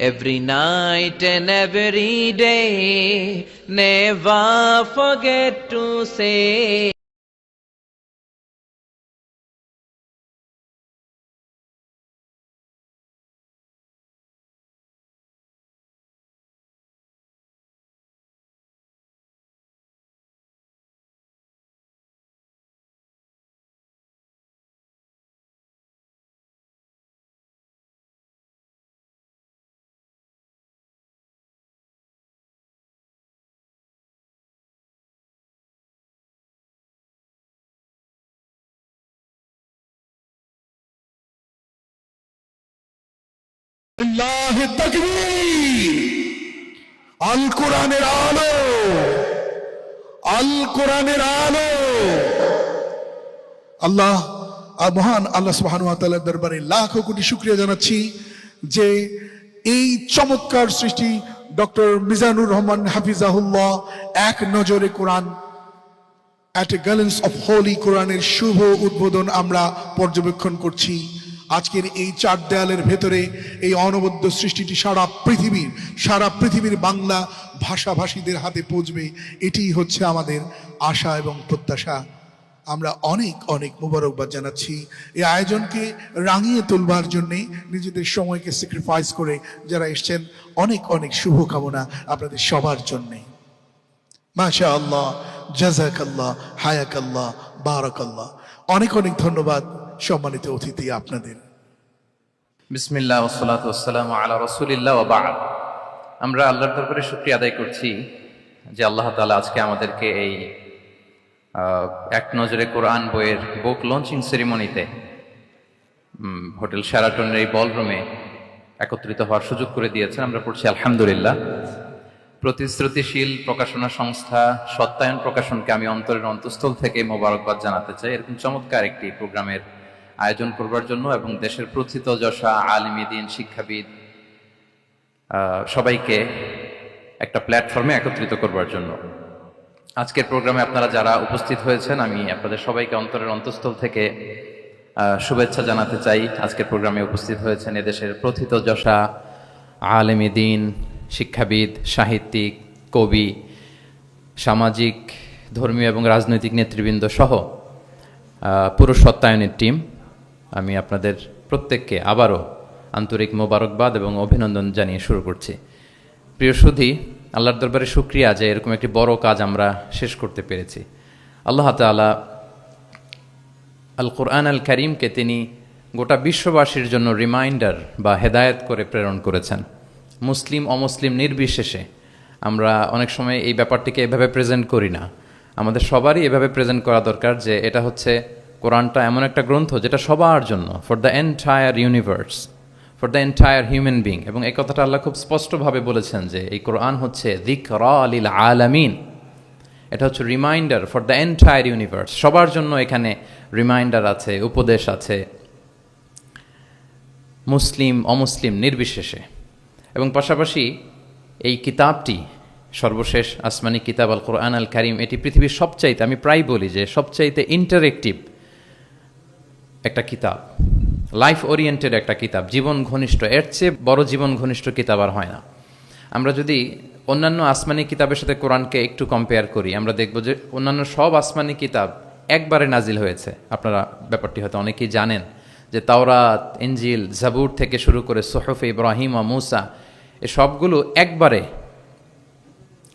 every night and every day. Never forget to say. আল্লাহ তাকবীর। আল কোরআনের আলো, আল কোরআনের আলো। আল্লাহ মহান আল্লাহ সুবহানাহু ওয়া তাআলার দরবারে লাখো কোটি শুকরিয়া জানাচ্ছি যে এই চমৎকার সৃষ্টি ডক্টর মিজানুর রহমান হাফিজাহুল্লাহ এক নজরে Quran at a glance of holy কোরআনের শুভ উদ্বোধন আমরা পর্যবেক্ষণ করছি। আজকের এই চার দেয়ালের ভেতরে এই অনবদ্য সৃষ্টিটি সারা পৃথিবীর বাংলা ভাষাভাষীদের হাতে পৌঁছবে, এটিই হচ্ছে আমাদের আশা এবং প্রত্যাশা। আমরা অনেক অনেক মোবারকবাদ জানাচ্ছি এই আয়োজনকে রাঙিয়ে তুলবার জন্যে নিজেদের সময়কে স্যাক্রিফাইস করে যারা এসছেন। অনেক অনেক শুভকামনা আপনাদের সবার জন্যে। মাশা আল্লাহ, জাযাকাল্লাহ, হায়াকাল্লাহ, বারাকাল্লাহ। অনেক অনেক ধন্যবাদ সম্মানিত অতিথি আপনাদের। বিসমিল্লাহ ওয়াসসালাতু ওয়াসসালামু আলা রাসূলিল্লাহ ওয়া বা'দ। আমরা আল্লাহর দরবারে শুকরিয়া আদায় করছি যে আল্লাহ তাআলা আজকে আমাদেরকে এই এক নজরে কোরআন বইয়ের বুক লঞ্চিং সেরিমনিতে হোটেল শেরাটনের এই বলরুমে একত্রিত হওয়ার সুযোগ করে দিয়েছেন। আমরা পড়ছি আলহামদুলিল্লাহ। প্রতিশ্রুতিশীল প্রকাশনা সংস্থা সত্যায়ন প্রকাশনকে আমি অন্তরের অন্তঃস্থল থেকে মোবারকবাদ জানাতে চাই এরকম চমৎকার একটি প্রোগ্রামের আয়োজন করবার জন্য এবং দেশের প্রথিতযশা আলিম দ্বীন শিক্ষাবিদ সবাইকে একটা প্ল্যাটফর্মে একত্রিত করবার জন্য। আজকের প্রোগ্রামে আপনারা যারা উপস্থিত হয়েছেন আমি আপনাদের সবাইকে অন্তরের অন্তঃস্থল থেকে শুভেচ্ছা জানাতে চাই। আজকের প্রোগ্রামে উপস্থিত হয়েছেন এদেশের প্রথিতযশা আলিম দ্বীন শিক্ষাবিদ, সাহিত্যিক, কবি, সামাজিক, ধর্মীয় এবং রাজনৈতিক নেতৃবৃন্দ সহ পুরো সত্যায়নের টিম। আমি আপনাদের প্রত্যেককে আবারও আন্তরিক মোবারকবাদ এবং অভিনন্দন জানিয়ে শুরু করছি। প্রিয় সুধী, আল্লাহর দরবারে শুকরিয়া যে এরকম একটি বড় কাজ আমরা শেষ করতে পেরেছি। আল্লাহ তাআলা আল কোরআন আল কারীমকে তিনি গোটা বিশ্ববাসীর জন্য রিমাইন্ডার বা হেদায়েত করে প্রেরণ করেছেন। মুসলিম অমুসলিম নির্বিশেষে আমরা অনেক সময় এই ব্যাপারটিকে এভাবে প্রেজেন্ট করি না। আমাদের সবারই এভাবে প্রেজেন্ট করা দরকার যে এটা হচ্ছে কোরআনটা এমন একটা গ্রন্থ যেটা সবার জন্য, for the entire universe, for the entire human being. এবং এই কথাটা আল্লাহ খুব স্পষ্টভাবে বলেছেন যে এই কোরআন হচ্ছে যিকরা লিল আলামিন, এটা হচ্ছে reminder for the entire universe. সবার জন্য এখানে রিমাইন্ডার আছে, উপদেশ আছে, মুসলিম অমুসলিম নির্বিশেষে। এবং পাশাপাশি এই কিতাবটি সর্বশেষ আসমানি কিতাব আল কোরআন আল কারীম, এটি পৃথিবীর সবচাইতে, আমি প্রায় বলি যে সবচাইতে ইন্টারেক্টিভ একটা কিতাব, লাইফ ওরিয়েন্টেড একটা কিতাব, জীবন ঘনিষ্ঠ। এর চেয়ে বড় জীবন ঘনিষ্ঠ কিতাব আর হয় না। আমরা যদি অন্যান্য আসমানি কিতাবের সাথে কোরআনকে একটু কম্পেয়ার করি, আমরা দেখব যে অন্যান্য সব আসমানি কিতাব একবারে নাজিল হয়েছে। আপনারা ব্যাপারটি হয়তো অনেকেই জানেন যে তাওরাত, ইনজিল, জাবুর থেকে শুরু করে সুহুফে ইব্রাহিম ও মূসা, এ সবগুলো একবারে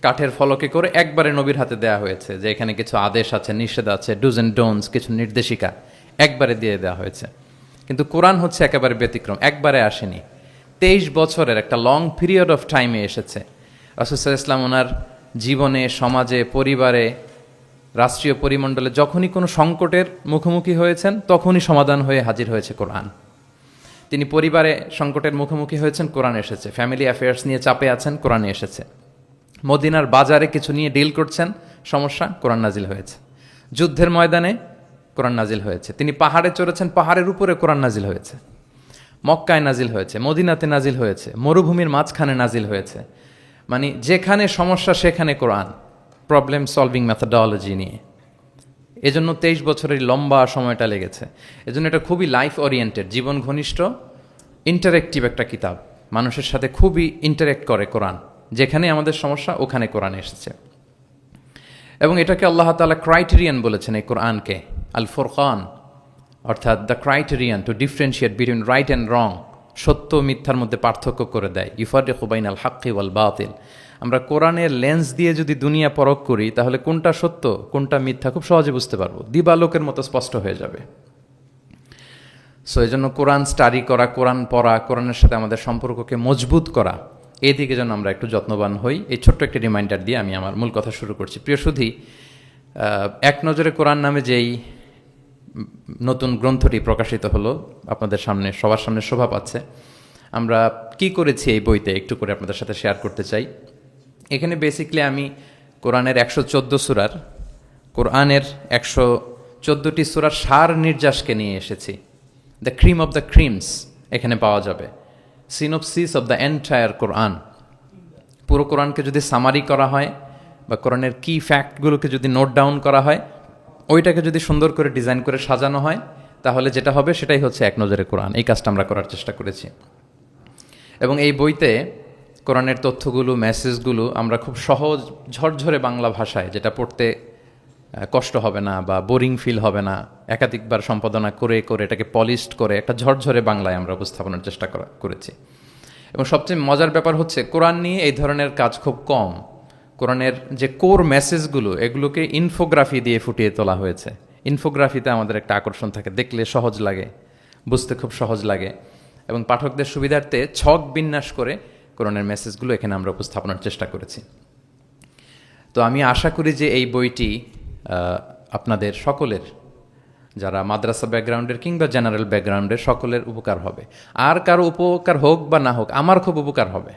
কাঠের ফলকে করে একবারে নবীর হাতে দেয়া হয়েছে, যে এখানে কিছু আদেশ আছে, নিষেধ আছে, ডুজ অ্যান্ড ডোন্টস, কিছু নির্দেশিকা একবারে দিয়ে দেওয়া হয়েছে। কিন্তু কোরআন হচ্ছে একেবারে ব্যতিক্রম, একবারে আসেনি, 23 বছরের একটা লং পিরিয়ড অফ টাইমে এসেছে। রাসূল সাল্লাল্লাহু আলাইহি ওয়াসাল্লাম ওনার জীবনে, সমাজে, পরিবারে, রাষ্ট্রীয় পরিমণ্ডলে যখনই কোনো সংকটের মুখোমুখি হয়েছেন তখনই সমাধান হয়ে হাজির হয়েছে কোরআন। তিনি পরিবারে সংকটের মুখোমুখি হয়েছেন, কোরআন এসেছে। ফ্যামিলি অ্যাফেয়ার্স নিয়ে চাপে আছেন, কোরআনে এসেছে। মদিনার বাজারে কিছু নিয়ে ডিল করছেন, সমস্যা, কোরআন নাজিল হয়েছে। যুদ্ধের ময়দানে কোরআন নাজিল হয়েছে। তিনি পাহাড়ে চড়েছেন, পাহাড়ের উপরে কোরআন নাজিল হয়েছে। মক্কায় নাজিল হয়েছে, মদিনাতে নাজিল হয়েছে, মরুভূমির মাঝখানে নাজিল হয়েছে। মানে যেখানে সমস্যা সেখানে কোরআন, প্রবলেম সলভিং মেথোডোলজি নিয়ে। এজন্য 23 বছরের লম্বা সময়টা লেগেছে। এজন্য এটা খুবই লাইফ ওরিয়েন্টেড, জীবন ঘনিষ্ঠ, ইন্টারেক্টিভ একটা কিতাব। মানুষের সাথে খুবই ইন্টারেক্ট করে কোরআন। যেখানে আমাদের সমস্যা ওখানে কোরআন এসেছে। এবং এটাকে আল্লাহ তাআলা ক্রাইটেরিয়ান বলেছেন এই কোরআনকে, আল ফুরকান, অর্থাৎ the criterion two differentiate between right and রং, সত্য মিথ্যার মধ্যে পার্থক্য করে দেয়। ইউফারিকু বাইনাল হাক্কি ওয়াল বাতিল। আমরা কোরআনের লেন্স দিয়ে যদি দুনিয়া পরখ করি তাহলে কোনটা সত্য কোনটা মিথ্যা খুব সহজে বুঝতে পারবো, দিবালোকের মতো স্পষ্ট হয়ে যাবে। সো এই জন্য কোরআন স্টাডি করা, কোরআন পড়া, কোরআনের সাথে আমাদের সম্পর্ককে মজবুত করা, এই দিকে যেন আমরা একটু যত্নবান হই। এই ছোট্ট একটি রিমাইন্ডার দিয়ে আমি আমার মূল কথা শুরু করছি। প্রিয় সুধী, এক নজরে কোরআন নামে যেই নতুন গ্রন্থটি প্রকাশিত হলো আপনাদের সামনে, সবার সামনে শোভা পাচ্ছে, আমরা কি করেছি এই বইতে একটু করে আপনাদের সাথে শেয়ার করতে চাই। এখানে বেসিক্যালি আমি কোরআনের 114 সূরার, কোরআনের 114টি সূরার সার নির্যাসকে নিয়ে এসেছি। The cream of the creams এখানে পাওয়া যাবে, সিনোপসিস অফ দ্য এন্টায়ার কোরআন। পুরো কোরআনকে যদি সামারি করা হয় বা কোরআনের কি ফ্যাক্টগুলোকে যদি নোট ডাউন করা হয়, ওইটাকে যদি সুন্দর করে ডিজাইন করে সাজানো হয়, তাহলে যেটা হবে সেটাই হচ্ছে এক নজরে কোরআন। এই কাজটা আমরা করার চেষ্টা করেছি। এবং এই বইতে কোরআনের তথ্যগুলো, মেসেজগুলো আমরা খুব সহজ ঝরঝরে বাংলা ভাষায়, যেটা পড়তে কষ্ট হবে না বা বোরিং ফিল হবে না, একাধিকবার সম্পাদনা করে করে এটাকে পলিশড করে একটা ঝরঝরে বাংলায় আমরা উপস্থাপনের চেষ্টা করেছি। এবং সবচেয়ে মজার ব্যাপার হচ্ছে কোরআন নিয়ে এই ধরনের কাজ খুব কম। কোরআনের যে কোর মেসেজগুলো, এগুলোকে ইনফোগ্রাফি দিয়ে ফুটিয়ে তোলা হয়েছে। ইনফোগ্রাফিতে আমাদের একটা আকর্ষণ থাকে, দেখলে সহজ লাগে, বুঝতে খুব সহজ লাগে, এবং পাঠকদের সুবিধার্থে ছক বিন্যাস করে কোরআনের মেসেজগুলো এখানে আমরা উপস্থাপনের চেষ্টা করেছি। তো আমি আশা করি যে এই বইটি আপনাদের সকলের, যারা মাদ্রাসা ব্যাকগ্রাউন্ডের কিংবা জেনারেল ব্যাকগ্রাউন্ডের, সকলের উপকার হবে। আর কারো উপকার হোক বা না হোক, আমার খুব উপকার হবে।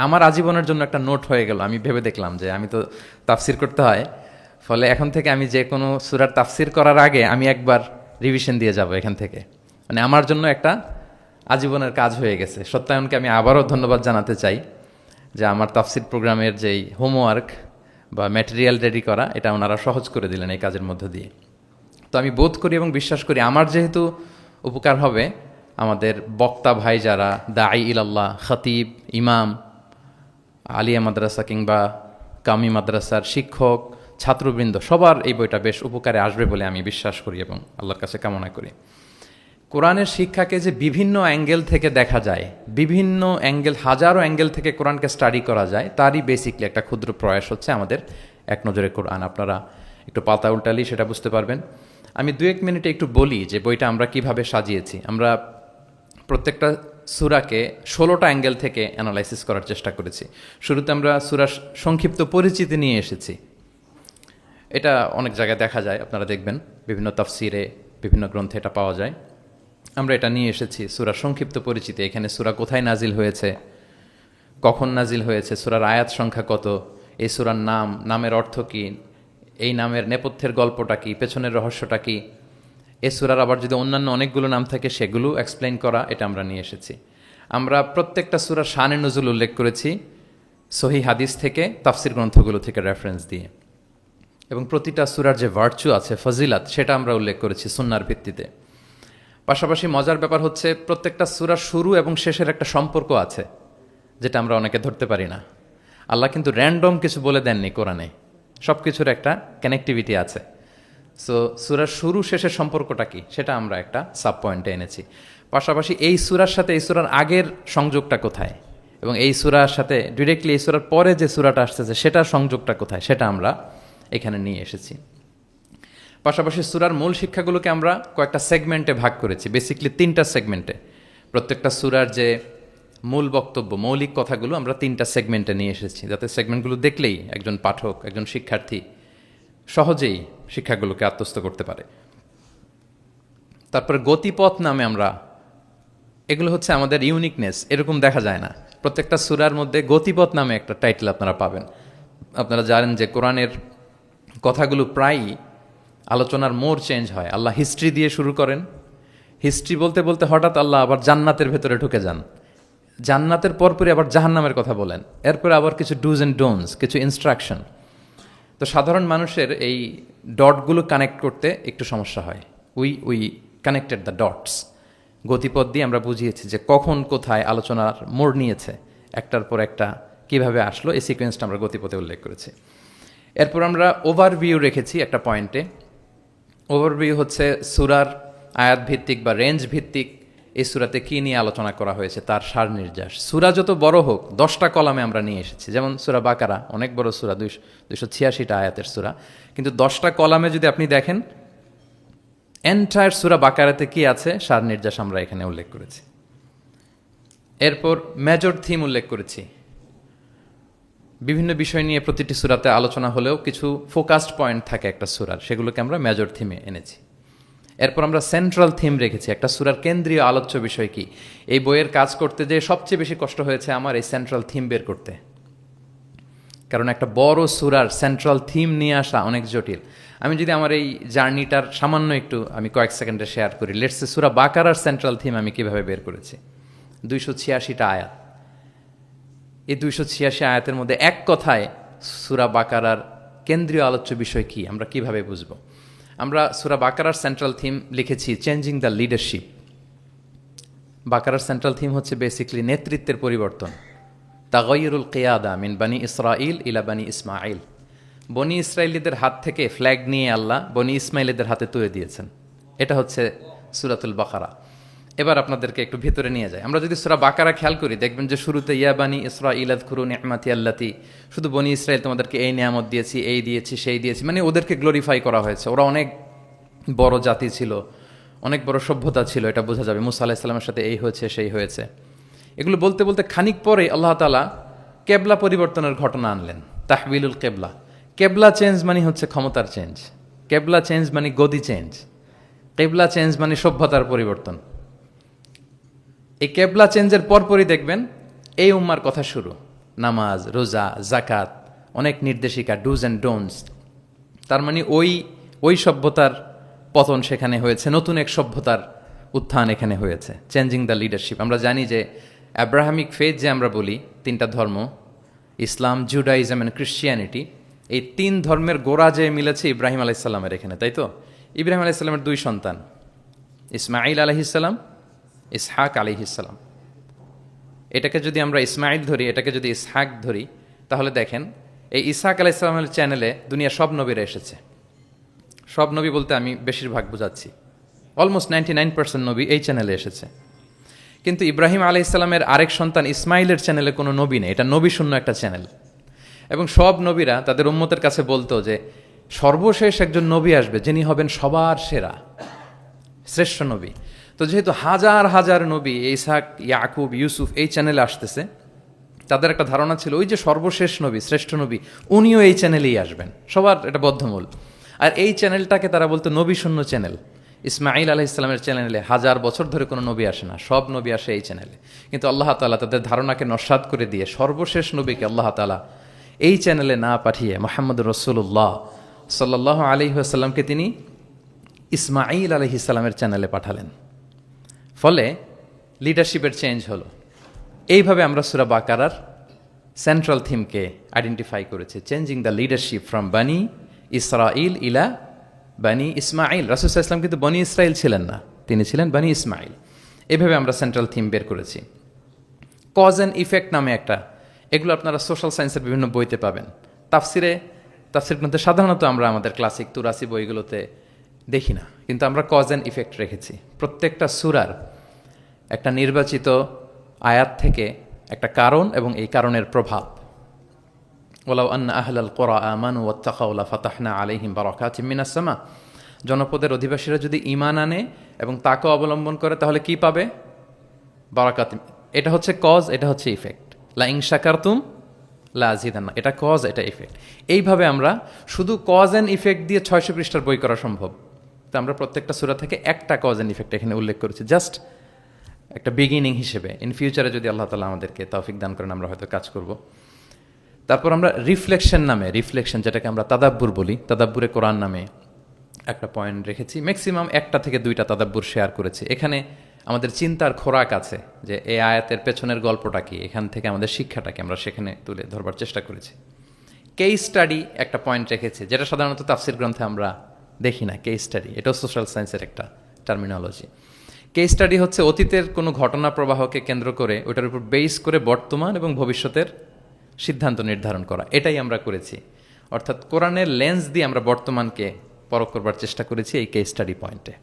আমার আজীবনের জন্য একটা নোট হয়ে গেল। আমি ভেবে দেখলাম যে আমি তো তাফসির করতে হয়, ফলে এখন থেকে আমি যে কোনো সূরার তাফসির করার আগে আমি একবার রিভিশন দিয়ে যাব এখান থেকে। মানে আমার জন্য একটা আজীবনের কাজ হয়ে গেছে। সত্যায়নকে আমি আবারও ধন্যবাদ জানাতে চাই যে আমার তাফসির প্রোগ্রামের যেই হোমওয়ার্ক বা ম্যাটেরিয়াল রেডি করা, এটা ওনারা সহজ করে দিলেন এই কাজের মধ্য দিয়ে। তো আমি বোধ করি এবং বিশ্বাস করি আমার যেহেতু উপকার হবে, আমাদের বক্তা ভাই যারা দাঈ ইলাল্লাহ, খতিব, ইমাম, আলিয়া মাদ্রাসা কিংবা কামি মাদ্রাসার শিক্ষক, ছাত্রবৃন্দ, সবার এই বইটা বেশ উপকারে আসবে বলে আমি বিশ্বাস করি এবং আল্লাহর কাছে কামনা করি। কোরআনের শিক্ষাকে যে বিভিন্ন অ্যাঙ্গেল থেকে দেখা যায়, বিভিন্ন অ্যাঙ্গেল, হাজারো অ্যাঙ্গেল থেকে কোরআনকে স্টাডি করা যায়, তারই বেসিকলি একটা ক্ষুদ্র প্রয়াস হচ্ছে আমাদের এক নজরে কোরআন। আপনারা একটু পাতা উল্টালেই সেটা বুঝতে পারবেন। আমি 2-1 মিনিটে একটু বলি যে বইটা আমরা কিভাবে সাজিয়েছি। আমরা প্রত্যেকটা সূরাকে 16টা অ্যাঙ্গেল থেকে অ্যানালাইসিস করার চেষ্টা করেছি। শুরুতে আমরা সূরার সংক্ষিপ্ত পরিচিতি নিয়ে এসেছি। এটা অনেক জায়গায় দেখা যায়, আপনারা দেখবেন বিভিন্ন তাফসিরে, বিভিন্ন গ্রন্থে এটা পাওয়া যায়। আমরা এটা নিয়ে এসেছি সূরার সংক্ষিপ্ত পরিচিতি। এখানে সূরা কোথায় নাজিল হয়েছে, কখন নাজিল হয়েছে, সূরার আয়াত সংখ্যা কত, এই সূরার নাম, নামের অর্থ কী, এই নামের নেপথ্যের গল্পটা কী, পেছনের রহস্যটা কী, এ সূরার আবার যদি অন্যান্য অনেকগুলো নাম থাকে সেগুলো এক্সপ্লেইন করা, এটা আমরা নিয়ে এসেছি। আমরা প্রত্যেকটা সূরার শানে নুজুল উল্লেখ করেছি সহিহ হাদিস থেকে, তাফসির গ্রন্থগুলো থেকে রেফারেন্স দিয়ে। এবং প্রতিটা সূরার যে ভার্চু আছে, ফজিলাত, সেটা আমরা উল্লেখ করেছি সুন্নাহর ভিত্তিতে। পাশাপাশি মজার ব্যাপার হচ্ছে প্রত্যেকটা সূরার শুরু এবং শেষের একটা সম্পর্ক আছে, যেটা আমরা অনেকে ধরতে পারি না। আল্লাহ কিন্তু র্যান্ডম কিছু বলে দেননি কোরআনে, সব কিছুর একটা কানেক্টিভিটি আছে। সো সূরার শুরু শেষের সম্পর্কটা কি, সেটা আমরা একটা সাব পয়েন্টে এনেছি। পাশাপাশি এই সূরার সাথে এই সূরার আগের সংযোগটা কোথায়, এবং এই সূরার সাথে ডিরেক্টলি এই সূরার পরে যে সূরাটা আসতেছে সেটার সংযোগটা কোথায়, সেটা আমরা এখানে নিয়ে এসেছি। পাশাপাশি সূরার মূল শিক্ষাগুলোকে আমরা কয়েকটা সেগমেন্টে ভাগ করেছি, বেসিক্যালি 3টা সেগমেন্টে। প্রত্যেকটা সূরার যে মূল বক্তব্য, মৌলিক কথাগুলো আমরা 3টা সেগমেন্টে নিয়ে এসেছি, যাতে সেগমেন্টগুলো দেখলেই একজন পাঠক, একজন শিক্ষার্থী সহজেই শিক্ষাগুলোকে আত্মস্থ করতে পারে। তারপরে গতিপথ নামে আমরা, এগুলো হচ্ছে আমাদের ইউনিকনেস, এরকম দেখা যায় না। প্রত্যেকটা সূরার মধ্যে গতিপথ নামে একটা টাইটেল আপনারা পাবেন। আপনারা জানেন যে কোরআনের কথাগুলো প্রায়ই আলোচনার মোড় চেঞ্জ হয়। আল্লাহ হিস্ট্রি দিয়ে শুরু করেন, হিস্ট্রি বলতে বলতে হঠাৎ আল্লাহ আবার জান্নাতের ভেতরে ঢুকে যান, জান্নাতের পরপরই আবার জাহান্নামের কথা বলেন, এরপরে আবার কিছু ডুজ অ্যান্ড ডোন্টস, কিছু ইনস্ট্রাকশন। তো সাধারণ মানুষের এই ডটগুলো কানেক্ট করতে একটু সমস্যা হয়। উই কানেক্টেড দ্য ডটস, গতিপথ দিয়ে আমরা বুঝিয়েছি যে কখন কোথায় আলোচনার মোড় নিয়েছে, একটার পর একটা কিভাবে আসলো, এই সিকোয়েন্সটা আমরা গতিপথে উল্লেখ করেছি। এরপর আমরা ওভারভিউ রেখেছি একটা পয়েন্টে। ওভারভিউ হচ্ছে সূরার আয়াত ভিত্তিক বা রেঞ্জ ভিত্তিক এই সূরাতে কী নিয়ে আলোচনা করা হয়েছে তার সার নির্যাস। সূরা যত বড় হোক 10টা কলামে আমরা নিয়ে এসেছি, যেমন সূরা বাকারা অনেক বড় সূরা, 286টা আয়াতের সূরা, কিন্তু 10টা কলামে যদি আপনি দেখেন এন্টায়ার সূরা বাকারাতে কি আছে সার নির্যাস আমরা এখানে উল্লেখ করেছি। এরপর মেজর থিম উল্লেখ করেছি। বিভিন্ন বিষয় নিয়ে প্রতিটি সূরাতে আলোচনা হলেও কিছু ফোকাসড পয়েন্ট থাকে একটা সূরার, সেগুলোকে আমরা মেজর থিমে এনেছি। এরপর আমরা সেন্ট্রাল থিম রেখেছি, একটা সূরার কেন্দ্রীয় আলোচ্য বিষয় কি। এই বইয়ের কাজ করতে যে সবচেয়ে বেশি কষ্ট হয়েছে আমার এই সেন্ট্রাল থিম বের করতে, কারণ একটা বড় সূরার সেন্ট্রাল থিম নিয়ে আসা অনেক জটিল। আমি যদি আমার এই জার্নিটার সামান্য একটু আমি কয়েক সেকেন্ডে শেয়ার করি। লেটস সে সূরা বাকারার সেন্ট্রাল থিম আমি কিভাবে বের করেছি। 286টা আয়াত, এই 286 আয়াতের মধ্যে এক কথায় সূরা বাকারার কেন্দ্রীয় আলোচ্য বিষয় কি আমরা কিভাবে বুঝব। আমরা সূরা বাকারার সেন্ট্রাল থিম লিখেছি চেঞ্জিং দ্য লিডারশিপ। বাকারার সেন্ট্রাল থিম হচ্ছে বেসিক্যালি নেতৃত্বের পরিবর্তন। তাগায়ুরুল কিয়াদা মিন বানি ইসরাইল ইলা বানি ইসমাইল। বনি ইসরায়েলিদের হাত থেকে ফ্ল্যাগ নিয়ে আল্লাহ বনি ইসমাইলিদের হাতে তুলে দিয়েছেন। এটা হচ্ছে সূরাতুল বাকারা। এবার আপনাদেরকে একটু ভিতরে নিয়ে যায়। আমরা যদি সূরা বাকারা খেয়াল করি দেখবেন যে শুরুতে ইয়া বানি ইসরাইল আযকুরু নি'মাতি আল্লাতি, শুধু বনি ইসরাইল তোমাদেরকে এই নিয়ামত দিয়েছি, এই দিয়েছি, সেই দিয়েছি, মানে ওদেরকে গ্লোরিফাই করা হয়েছে। ওরা অনেক বড় জাতি ছিল, অনেক বড় সভ্যতা ছিল, এটা বোঝা যাবে। মুসা আলাইহিস সালামের সাথে এই হয়েছে সেই হয়েছে। এগুলো বলতে বলতে খানিক পরে আল্লাহ তাআলা কেবলা পরিবর্তনের ঘটনা আনলেন, তাহবিলুল কেবলা। কেবলা চেঞ্জ মানে হচ্ছে ক্ষমতার চেঞ্জ, কেবলা চেঞ্জ মানে গদি চেঞ্জ, কেবলা চেঞ্জ মানে সভ্যতার পরিবর্তন। এই কেবলা চেঞ্জের পরপরই দেখবেন এই উম্মার কথা শুরু, নামাজ, রোজা, জাকাত, অনেক নির্দেশিকা, ডুজ অ্যান্ড ডোন্টস। তার মানে ওই সভ্যতার পতন সেখানে হয়েছে, নতুন এক সভ্যতার উত্থান এখানে হয়েছে। Changing the leadership. আমরা জানি যে অ্যাব্রাহামিক ফেথ যে আমরা বলি, 3টা ধর্ম, ইসলাম, জুডাইজম অ্যান্ড ক্রিশ্চিয়ানিটি, এই 3 ধর্মের গোড়া যে মিলেছে ইব্রাহিম আলাইহিস সালামের এখানে, তাই তো? ইব্রাহিম আলাইহিস সালামের 2 সন্তান, ইসমাঈল আলাইহিস সালাম, ইসহাক আলাইহিস সালাম। এটাকে যদি আমরা ইসমাঈল ধরি, এটাকে যদি ইসহাক ধরি, তাহলে দেখেন এই ইসহাক আলাইহিস সালামের চ্যানেলে দুনিয়া সব নবীরা এসেছে। সব নবী বলতে আমি বেশিরভাগ বোঝাচ্ছি, অলমোস্ট 99% নবী এই চ্যানেলে এসেছে। কিন্তু ইব্রাহিম আলাইহিস সালামের আরেক সন্তান ইসমাইলের চ্যানেলে কোনো নবী নেই, এটা নবী শূন্য একটা চ্যানেল। এবং সব নবীরা তাদের উম্মতের কাছে বলতো যে সর্বশেষ একজন নবী আসবে যিনি হবেন সবার সেরা, শ্রেষ্ঠ নবী। তো যেহেতু হাজার হাজার নবী ইসহাক, ইয়াকুব, ইউসুফ এই চ্যানেলে আসতেছে, তাদের একটা ধারণা ছিল ওই যে সর্বশেষ নবী, শ্রেষ্ঠ নবী, উনিও এই চ্যানেলেই আসবেন, সবার এটা বদ্ধমূল। আর এই চ্যানেলটাকে তারা বলতো নবী শূন্য চ্যানেল। ইসমাঈল আলাইহিস সালামের চ্যানেলে 1000 বছর ধরে কোনো নবী আসে না, সব নবী আসে এই চ্যানেলে। কিন্তু আল্লাহ তাআলা তাদের ধারণাকে নস্যাৎ করে দিয়ে সর্বশেষ নবীকে আল্লাহ তাআলা এই চ্যানেলে না পাঠিয়ে মুহাম্মদ রাসূলুল্লাহ সাল্লাল্লাহু আলাইহি ওয়াসাল্লামকে তিনি ইসমাঈল আলাইহিস সালামের চ্যানেলে পাঠালেন। ফলে লিডারশিপের চেঞ্জ হলো। এইভাবে আমরা সূরা বাকারার সেন্ট্রাল থিমকে আইডেন্টিফাই করেছি, চেঞ্জিং দ্য লিডারশিপ ফ্রম বানি ইসরাইল ইলা বানি ইসমাইল। রাসূল সাল্লাল্লাহু আলাইহি ওয়াসাল্লাম কিন্তু বনি ইসরাইল ছিলেন না, তিনি ছিলেন বানি ইসমাইল। এভাবে আমরা সেন্ট্রাল থিম বের করেছি। কজ অ্যান্ড ইফেক্ট নামে একটা, এগুলো আপনারা সোশ্যাল সায়েন্সের বিভিন্ন বইতে পাবেন। তাফসির গ্রন্থে সাধারণত আমরা আমাদের ক্লাসিক 83 বইগুলোতে দেখি না, কিন্তু আমরা কজ অ্যান্ড ইফেক্ট রেখেছি। প্রত্যেকটা সূরার একটা নির্বাচিত আয়াত থেকে একটা কারণ এবং এই কারণের প্রভাব। ওয়ালাউ আন্না আহলাল কুরা আমানু ওয়াত্তাকাউ লাফাতাহনা আলাইহিম বারাকাতিম মিনাস সামা। জনপদের অধিবাসীরা যদি ঈমান আনে এবং তাকে অবলম্বন করে তাহলে কি পাবে? বারাকাত। এটা হচ্ছে কজ, এটা হচ্ছে ইফেক্ট। লা ইন শাকারতুম লা আযীদান্না, এটা কজ, এটা ইফেক্ট। এইভাবে আমরা শুধু কজ অ্যান্ড ইফেক্ট দিয়ে 600 পৃষ্ঠার বই করা সম্ভব। তো আমরা প্রত্যেকটা সূরা থেকে একটা কজ অ্যান্ড ইফেক্ট এখানে উল্লেখ করেছি, জাস্ট একটা বিগিনিং হিসেবে। ইন ফিউচারে যদি আল্লাহ তাআলা আমাদেরকে তৌফিক দান করেন আমরা হয়তো কাজ করব। তারপর আমরা রিফ্লেকশন নামে, রিফ্লেকশন যেটাকে আমরা তাদাব্বুর বলি, তাদাব্বুরে কোরআন নামে একটা পয়েন্ট রেখেছি। ম্যাক্সিমাম 1টা থেকে 2টা তাদাব্বুর শেয়ার করেছি। এখানে আমাদের চিন্তার খোরাক আছে যে এই আয়াতের পেছনের গল্পটা কি, এখান থেকে আমাদের শিক্ষাটাকে আমরা সেখানে তুলে ধরবার চেষ্টা করেছি। কেস স্টাডি একটা পয়েন্ট রেখেছি, যেটা সাধারণত তাফসির গ্রন্থে আমরা দেখি না। কেস স্টাডি এটাও সোশ্যাল সায়েন্সের একটা টার্মিনোলজি। কেস স্টাডি হচ্ছে অতীতের কোনো ঘটনা প্রবাহকে কেন্দ্র করে ওটার উপর বেস করে বর্তমান এবং ভবিষ্যতের সিদ্ধান্ত নির্ধারণ করা, এটাই আমরা করেছি। অর্থাৎ কোরআনের লেন্স দিয়ে আমরা বর্তমানকে পরখ করবার চেষ্টা করেছি এই কেস স্টাডি পয়েন্টে।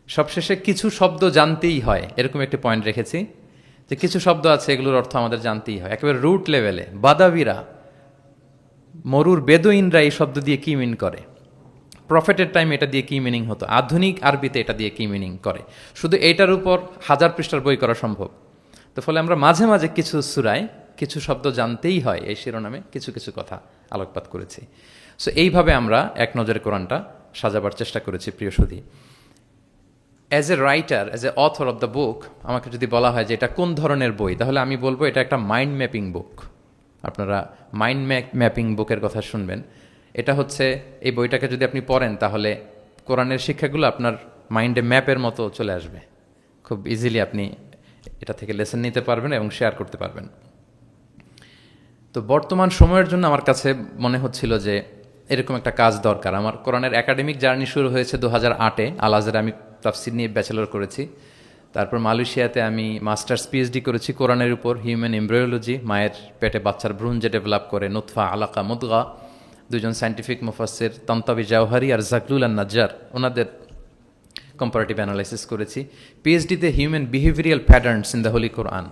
সবশেষে কিছু শব্দ জানতেই হয়, এরকম একটি পয়েন্ট রেখেছি যে কিছু শব্দ আছে এগুলোর অর্থ আমাদের জানতেই হয়। একেবারে রুট লেভেলে বাদাবিরা, মরুর বেদুইনরা এই শব্দ দিয়ে কি মিন করে, প্রফেটের টাইম এটা দিয়ে কি মিনিং হতো, আধুনিক আরবিতে এটা দিয়ে কি মিনিং করে, শুধু এইটার উপর 1000 পৃষ্ঠার বই করা সম্ভব। তো ফলে আমরা মাঝে মাঝে কিছু সূরায় কিছু শব্দ জানতেই হয় এই শিরোনামে কিছু কিছু কথা আলোকপাত করেছি। সো এইভাবে আমরা এক নজরে কোরআনটা সাজাবার চেষ্টা করেছি। প্রিয় সুধী, as a writer, as a author of the book, আমাকে যদি বলা হয় যে এটা কোন ধরনের বই, তাহলে আমি বলবো এটা একটা মাইন্ড ম্যাপিং বুক। আপনারা মাইন্ড ম্যাপিং বুকের কথা শুনবেন। এটা হচ্ছে, এই বইটাকে যদি আপনি পড়েন তাহলে কোরআনের শিক্ষাগুলো আপনার মাইন্ডে ম্যাপের মতো চলে আসবে। খুব ইজিলি আপনি এটা থেকে লেসন নিতে পারবেন এবং শেয়ার করতে পারবেন। তো বর্তমান সময়ের জন্য আমার কাছে মনে হচ্ছিল যে এরকম একটা কাজ দরকার। আমার কোরআনের একাডেমিক জার্নি শুরু হয়েছে 2008-এ। আল আজহারে আমি তাফসির নিয়ে ব্যাচেলর করেছি। তারপর মালয়েশিয়াতে আমি মাস্টার্স পিএইচডি করেছি কোরআনের উপর, হিউম্যান এমব্রিওলজি, মায়ের পেটে বাচ্চার ভ্রূণ যে ডেভেলপ করে, নুতফা, আলাকা, মুদগা, দুজন সায়েন্টিফিক মুফাসসির তান্তাবি জাওহারি আর জাকলুল আন নাজ্জার, ওনাদের কম্পারেটিভ অ্যানালাইসিস করেছি। পিএইচডিতে human behavioural patterns in the holy Quran,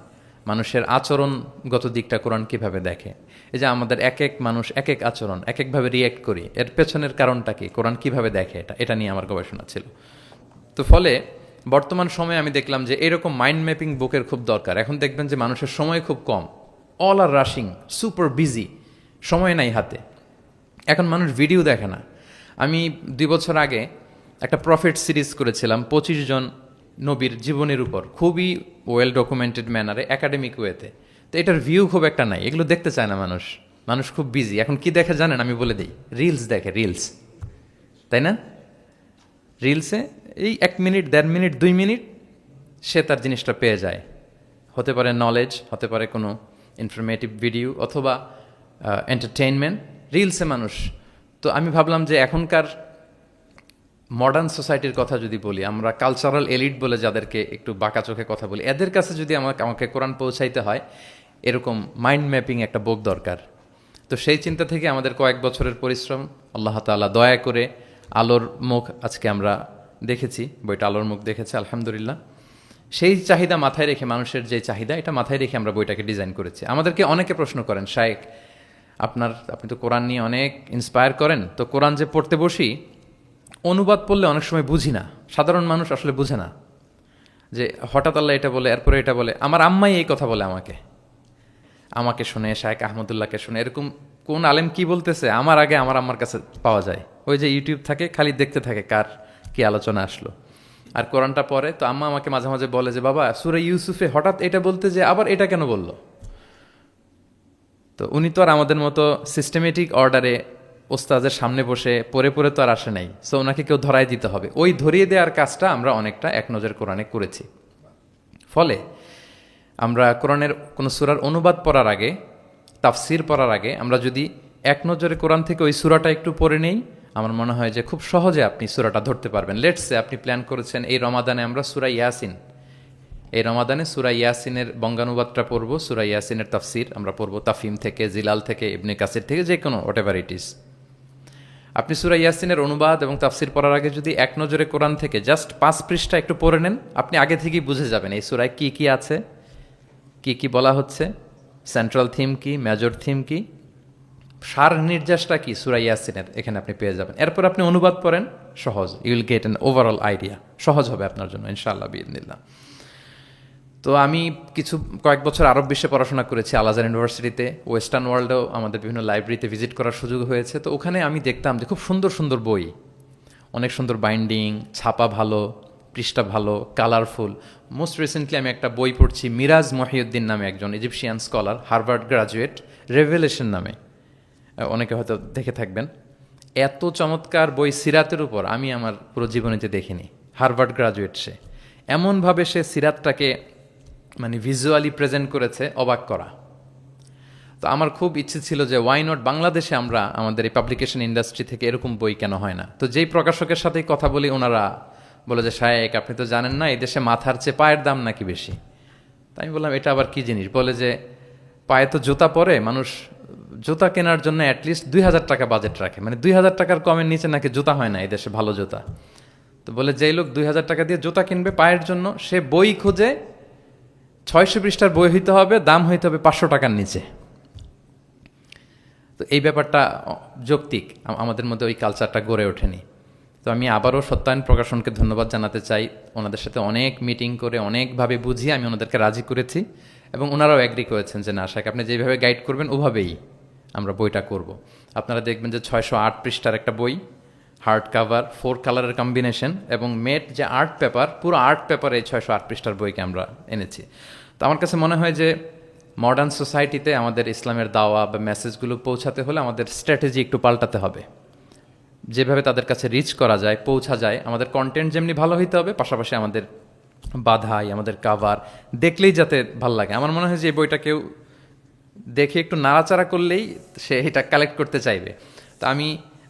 মানুষের আচরণগত দিকটা কোরআন কীভাবে দেখে। এই যে আমাদের এক এক মানুষ এক এক আচরণ, এক একভাবে রিয়্যাক্ট করি, এর পেছনের কারণটা কি, কোরআন কীভাবে দেখে, এটা নিয়ে আমার গবেষণা ছিল। তো ফলে বর্তমান সময়ে আমি দেখলাম যে এরকম মাইন্ড ম্যাপিং বুকের খুব দরকার। এখন দেখবেন যে মানুষের সময় খুব কম, all are rushing, super busy, সময় নাই হাতে। এখন মানুষ ভিডিও দেখে না। আমি 2 বছর আগে একটা প্রফেট সিরিজ করেছিলাম 25 জন নবীর জীবনের উপর, খুবই ওয়েল ডকুমেন্টেড ম্যানারে, একাডেমিক ওয়েতে। তো এটার ভিউ খুব একটা নাই, এগুলো দেখতে চায় না মানুষ। মানুষ খুব বিজি। এখন কি দেখে জানেন? আমি বলে দিই, রিলস দেখে, রিলস, তাই না? রিলসে এই 1 মিনিট, 1.5 মিনিট, 2 মিনিট সে তার জিনিসটা পেয়ে যায়। হতে পারে নলেজ, হতে পারে কোনো ইনফরমেটিভ ভিডিও, অথবা এন্টারটেইনমেন্ট, রিলসে মানুষ। তো আমি ভাবলাম যে এখনকার মডার্ন সোসাইটির কথা যদি বলি, আমরা কালচারাল এলিট বলে যাদেরকে একটু বাঁকা চোখে কথা বলি, এদের কাছে যদি আমাকে কোরআন পৌঁছাইতে হয়, এরকম মাইন্ড ম্যাপিং একটা বুক দরকার। তো সেই চিন্তা থেকে আমাদের কয়েক বছরের পরিশ্রম, আল্লাহ তাআলা দয়া করে আলোর মুখ আজকে আমরা দেখেছি, বইটা আলোর মুখ দেখেছে আলহামদুলিল্লাহ। সেই চাহিদা মাথায় রেখে, মানুষের যে চাহিদা, এটা মাথায় রেখে আমরা বইটাকে ডিজাইন করেছি। আমাদেরকে অনেকে প্রশ্ন করেন, শায়েখ আপনি তো কোরআন নিয়ে অনেক ইন্সপায়ার করেন, তো কোরআন যে পড়তে বসি, অনুবাদ পড়লে অনেক সময় বুঝি না। সাধারণ মানুষ আসলে বুঝে না যে হঠাৎ আল্লাহ এটা বলে, এরপরে এটা বলে। আমার আম্মাই এই কথা বলে আমাকে শুনে, শায়েখ আহমদুল্লাহকে শুনে, এরকম কোন আলেম কি বলতেছে আমার আগে আমার আম্মার কাছে পাওয়া যায়। ওই যে ইউটিউব থাকে, খালি দেখতে থাকে কার কি আলোচনা আসলো। আর কোরআনটা পড়ে, তো আম্মা আমাকে মাঝে মাঝে বলে যে বাবা, সূরা ইউসুফে হঠাৎ এটা বলতে যে আবার এটা কেন বললো। তো উনি তো আর আমাদের মতো সিস্টেমেটিক অর্ডারে ওস্তাদের সামনে বসে পড়ে পড়ে তো আর আসে নাই। সো ওনাকে কেউ ধরাই দিতে হবে। ওই ধরিয়ে দেওয়ার কাজটা আমরা অনেকটা এক নজর কোরআনে করেছি। ফলে আমরা কোরআনের কোনো সূরার অনুবাদ পড়ার আগে, তাফসির পড়ার আগে, আমরা যদি এক নজরে কোরআন থেকে ওই সূরাটা একটু পড়ে নেই, আমার মনে হয় যে খুব সহজে আপনি সূরাটা ধরতে পারবেন। লেটসে আপনি প্ল্যান করেছেন এই রমাদানে আমরা সূরা ইয়াসিন, এই রমাদানে সূরা ইয়াসিনের বঙ্গানুবাদটা পড়বো, সূরা ইয়াসিনের তাফসির আমরা পড়বো তাফহিম থেকে, জিলাল থেকে, ইবনে কাসির থেকে, যে কোনো হোয়াটএভার ইট ইজ। আপনি সূরা ইয়াসিনের অনুবাদ এবং তাফসির পড়ার আগে যদি এক নজরে কোরআন থেকে জাস্ট 5 পৃষ্ঠা একটু পড়ে নেন, আপনি আগে থেকেই বুঝে যাবেন এই সূরায় কি কি আছে, কি কি বলা হচ্ছে, সেন্ট্রাল থিম কি, মেজর থিম কি, সার নির্যাসটা কি সূরা ইয়াসিনের, এখানে আপনি পেয়ে যাবেন। এরপর আপনি অনুবাদ পড়েন, সহজ, you will get an overall idea, সহজ হবে আপনার জন্য ইনশাআল্লাহ বিইذنিল্লাহ। তো আমি কয়েক বছর আরব বিশ্বে পড়াশোনা করেছি, আল আজহার ইউনিভার্সিটিতে, ওয়েস্টার্ন ওয়ার্ল্ডেও আমাদের বিভিন্ন লাইব্রেরিতে ভিজিট করার সুযোগ হয়েছে। তো ওখানে আমি দেখতাম যে খুব সুন্দর সুন্দর বই, অনেক সুন্দর বাইন্ডিং, ছাপা ভালো, পৃষ্ঠা ভালো, কালারফুল। মোস্ট রিসেন্টলি আমি একটা বই পড়ছি, মিরাজ মহিউদ্দিন নামে একজন Egyptian scholar, Harvard graduate, revelation নামে, অনেকে হয়তো দেখে থাকবেন। এত চমৎকার বই সিরাতের উপর আমি আমার পুরো জীবনীতে দেখিনি। হার্ভার্ড গ্রাজুয়েট সে, এমনভাবে সে সিরাতটাকে মানে ভিজুয়ালি প্রেজেন্ট করেছে, অবাক করা। তো আমার খুব ইচ্ছে ছিল যে ওয়াই নট বাংলাদেশে আমরা আমাদের এই পাবলিকেশন ইন্ডাস্ট্রি থেকে এরকম বই কেন হয় না। তো যেই প্রকাশকের সাথেই কথা বলি, ওনারা বলে যে শায়েক আপনি তো জানেন না এই দেশে মাথার চেয়ে পায়ের দাম নাকি বেশি। তাই আমি বললাম এটা আবার কি জিনিস? বলে যে পায়ে তো জুতা পরে, মানুষ জুতা কেনার জন্য অ্যাটলিস্ট 2000 টাকা বাজেট রাখে, মানে 2000 টাকার কমের নিচে নাকি জুতা হয় না এই দেশে ভালো জুতা। তো বলে যেই লোক 2000 টাকা দিয়ে জুতা কিনবে পায়ের জন্য, সে বই খুঁজে 600 পৃষ্ঠার বই হইতে হবে, দাম হইতে হবে 500 টাকার নিচে। তো এই ব্যাপারটা যৌক্তিক, আমাদের মধ্যে ওই কালচারটা গড়ে ওঠেনি। তো আমি আবারও সত্যায়ন প্রকাশনকে ধন্যবাদ জানাতে চাই। ওনাদের সাথে অনেক মিটিং করে অনেকভাবে বুঝিয়ে আমি ওনাদেরকে রাজি করেছি এবং ওনারাও অ্যাগ্রি করেছেন যে না শাক আপনি যেভাবে গাইড করবেন ওভাবেই আমরা বইটা করব। আপনারা দেখবেন যে 608 পৃষ্ঠার একটা বই, হার্ড কাভার, 4 কালারের কম্বিনেশন এবং মেট যে আর্ট পেপার, পুরো আর্ট পেপারে এই 608 পৃষ্ঠার বইকে আমরা এনেছি। তো আমার কাছে মনে হয় যে মডার্ন সোসাইটিতে আমাদের ইসলামের দাওয়া বা মেসেজগুলো পৌঁছাতে হলে আমাদের স্ট্র্যাটেজি একটু পাল্টাতে হবে। যেভাবে তাদের কাছে রিচ করা যায়, পৌঁছা যায়, আমাদের কন্টেন্ট যেমনি ভালো হইতে হবে, পাশাপাশি আমাদের বাধাই, আমাদের কাভার দেখলেই যাতে ভাল লাগে। আমার মনে হয় যে এই বইটা কেউ দেখে একটু নাড়াচাড়া করলেই সে এটা কালেক্ট করতে চাইবে। তো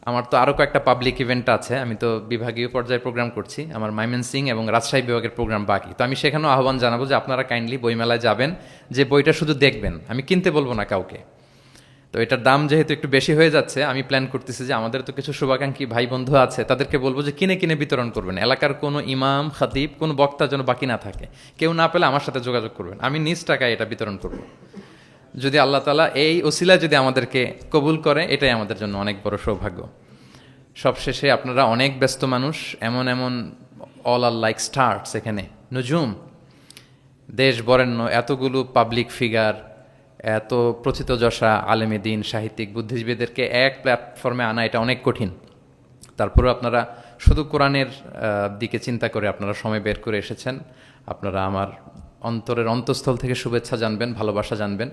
আমার তো আরও কয়েকটা পাবলিক ইভেন্ট আছে, আমি তো বিভাগীয় পর্যায়ে প্রোগ্রাম করছি, আমার ময়মনসিংহ এবং রাজশাহী বিভাগের প্রোগ্রাম বাকি। তো আমি সেখানেও আহ্বান জানাবো যে আপনারা কাইন্ডলি বইমেলায় যাবেন, যে বইটা শুধু দেখবেন, আমি কিনতে বলবো না কাউকে। তো এটার দাম যেহেতু একটু বেশি হয়ে যাচ্ছে, আমি প্ল্যান করতেছি যে আমাদের তো কিছু শুভাকাঙ্ক্ষী ভাই বন্ধু আছে, তাদেরকে বলবো যে কিনে কিনে বিতরণ করবেন। এলাকার কোনো ইমাম, খতিব, কোনো বক্তা যেন বাকি না থাকে। কেউ না পেলে আমার সাথে যোগাযোগ করবেন, আমি নিজ টাকায় এটা বিতরণ করব। যদি আল্লাহ তাআলা এই ওসিলায় যদি আমাদেরকে কবুল করে, এটাই আমাদের জন্য অনেক বড় সৌভাগ্য। সবশেষে আপনারা অনেক ব্যস্ত মানুষ, এমন অল আর লাইক স্টার্স, এখানে নজুম, দেশ বরেণ্য এতগুলো পাবলিক ফিগার, এত প্রথিতযশা আলেমে দ্বীন, সাহিত্যিক, বুদ্ধিজীবীদেরকে এক প্ল্যাটফর্মে আনা এটা অনেক কঠিন। তারপরেও আপনারা শুধু কোরআনের দিকে চিন্তা করে আপনারা সময় বের করে এসেছেন। আপনারা আমার অন্তরের অন্তঃস্থল থেকে শুভেচ্ছা জানবেন, ভালোবাসা জানবেন।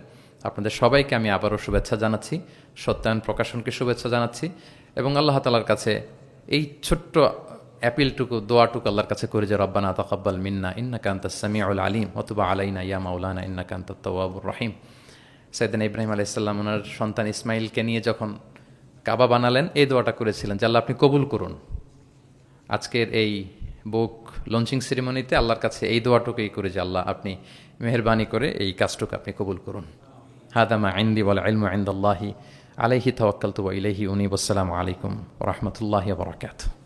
আপনাদের সবাইকে আমি আবারও শুভেচ্ছা জানাচ্ছি, সত্যায়ন প্রকাশনকে শুভেচ্ছা জানাচ্ছি এবং আল্লাহ তাআলার কাছে এই ছোট্ট অ্যাপিলটুকু, দোয়াটুকু আল্লাহর কাছে করি যে রব্বানা তাকাব্বাল মিন্না ইন্নাকা আনতাস সামিউল আলিম ওয়া তুব আলাইনা ইয়া মাওলানা ইন্নাকা আনতাত তাওয়াবুর রহিম। সাইয়েদনা ইব্রাহিম আলাইহিস সালাম ওনার সন্তান ইসমাইলকে নিয়ে যখন কাবা বানালেন, এই দোয়াটা করেছিলেন যে আল্লাহ আপনি কবুল করুন। আজকের এই বুক লঞ্চিং সেরিমনিতে আল্লাহর কাছে এই দোয়াটুকুই করে যে আল্লাহ আপনি মেহেরবানি করে এই কাজটুকু আপনি কবুল করুন। হাদা মা ইনদি ওয়াল ইলমু ইনদাল্লাহি আলাইহি তাওয়াক্কালতু ওয়া ইলাইহি উনীব। আসসালামু আলাইকুম ওয়া রাহমাতুল্লাহি ওয়া বারাকাতুহু।